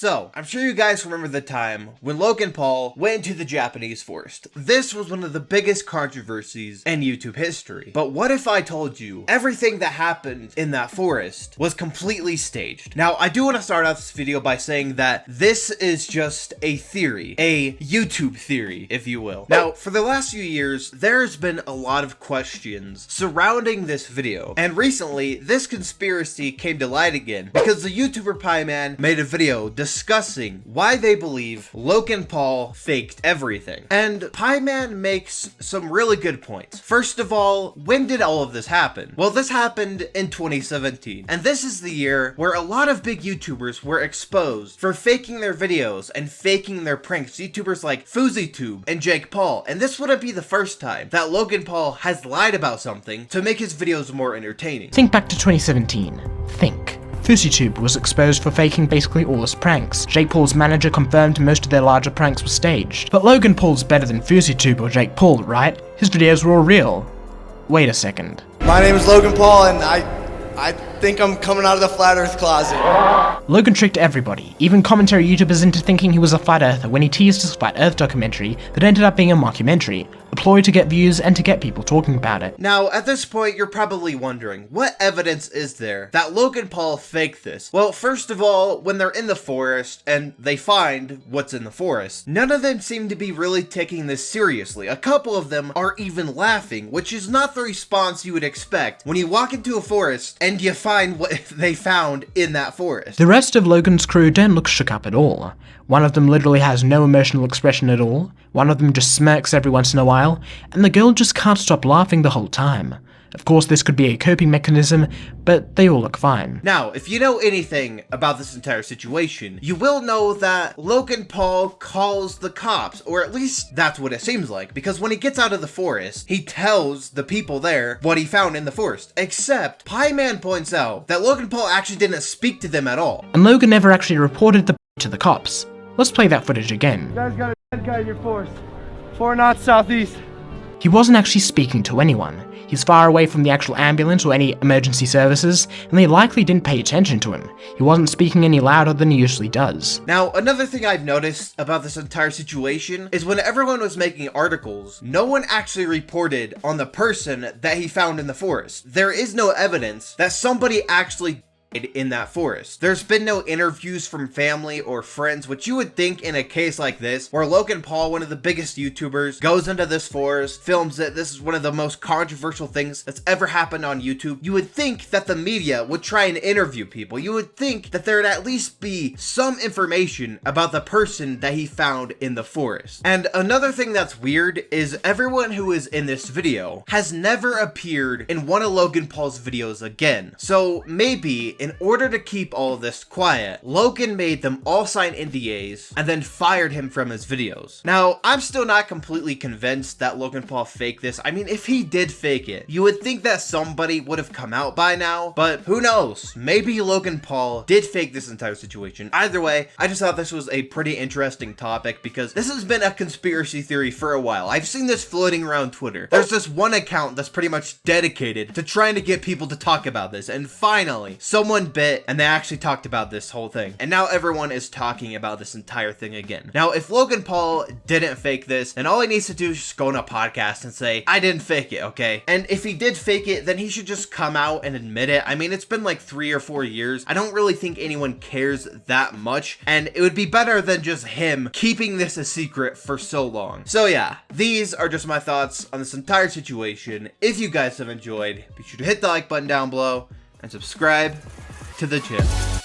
So, I'm sure you guys remember the time when Logan Paul went into the Japanese forest. This was one of the biggest controversies in YouTube history. But what if I told you everything that happened in that forest was completely staged? Now, I do want to start off this video by saying that this is just a theory, a YouTube theory, if you will. Now, for the last few years, there's been a lot of questions surrounding this video. And recently, this conspiracy came to light again because the YouTuber Pieman made a video discussing why they believe Logan Paul faked everything. And Pieman makes some really good points. First of all, when did all of this happen? Well, this happened in 2017. And this is the year where a lot of big YouTubers were exposed for faking their videos and faking their pranks. YouTubers like FouseyTube and Jake Paul. And this wouldn't be the first time that Logan Paul has lied about something to make his videos more entertaining. Think back to 2017. Think. FouseyTube was exposed for faking basically all his pranks. Jake Paul's manager confirmed most of their larger pranks were staged. But Logan Paul's better than FouseyTube or Jake Paul, right? His videos were all real. Wait a second. My name is Logan Paul and I think I'm coming out of the flat earth closet. Logan tricked everybody, even commentary YouTubers, into thinking he was a flat earther when he teased his flat earth documentary that ended up being a mockumentary, a ploy to get views and to get people talking about it. Now, at this point, you're probably wondering, what evidence is there that Logan Paul faked this? Well, first of all, when they're in the forest and they find what's in the forest, none of them seem to be really taking this seriously. A couple of them are even laughing, which is not the response you would expect when you walk into a forest and you find what they found in that forest. The rest of Logan's crew don't look shook up at all. One of them literally has no emotional expression at all, one of them just smirks every once in a while, and the girl just can't stop laughing the whole time. Of course, this could be a coping mechanism, but they all look fine. Now, if you know anything about this entire situation, you will know that Logan Paul calls the cops, or at least that's what it seems like, because when he gets out of the forest, he tells the people there what he found in the forest, except Pieman points out that Logan Paul actually didn't speak to them at all. And Logan never actually reported the to the cops. Let's play that footage again. You guys got a dead guy in your forest. 4 knots southeast. He wasn't actually speaking to anyone. He's far away from the actual ambulance or any emergency services, and they likely didn't pay attention to him. He wasn't speaking any louder than he usually does. Now, another thing I've noticed about this entire situation is when everyone was making articles, no one actually reported on the person that he found in the forest. There is no evidence that somebody actually in that forest. There's been no interviews from family or friends, which you would think in a case like this, where Logan Paul, one of the biggest YouTubers, goes into this forest, films it. This is one of the most controversial things that's ever happened on YouTube. You would think that the media would try and interview people. You would think that there'd at least be some information about the person that he found in the forest. And another thing that's weird is everyone who is in this video has never appeared in one of Logan Paul's videos again. So maybe in order to keep all of this quiet, Logan made them all sign NDAs and then fired him from his videos. Now, I'm still not completely convinced that Logan Paul faked this. I mean, if he did fake it, you would think that somebody would have come out by now, but who knows? Maybe Logan Paul did fake this entire situation. Either way, I just thought this was a pretty interesting topic because this has been a conspiracy theory for a while. I've seen this floating around Twitter. There's this one account that's pretty much dedicated to trying to get people to talk about this, and finally, someone bit and they actually talked about this whole thing, and now everyone is talking about this entire thing again. Now, if Logan Paul didn't fake this, then all he needs to do is just go on a podcast and say, I didn't fake it, okay? And if he did fake it, then he should just come out and admit it. I mean, it's been like 3 or 4 years. I don't really think anyone cares that much, and it would be better than just him keeping this a secret for so long. So yeah, these are just my thoughts on this entire situation. If you guys have enjoyed, be sure to hit the like button down below and subscribe to the channel.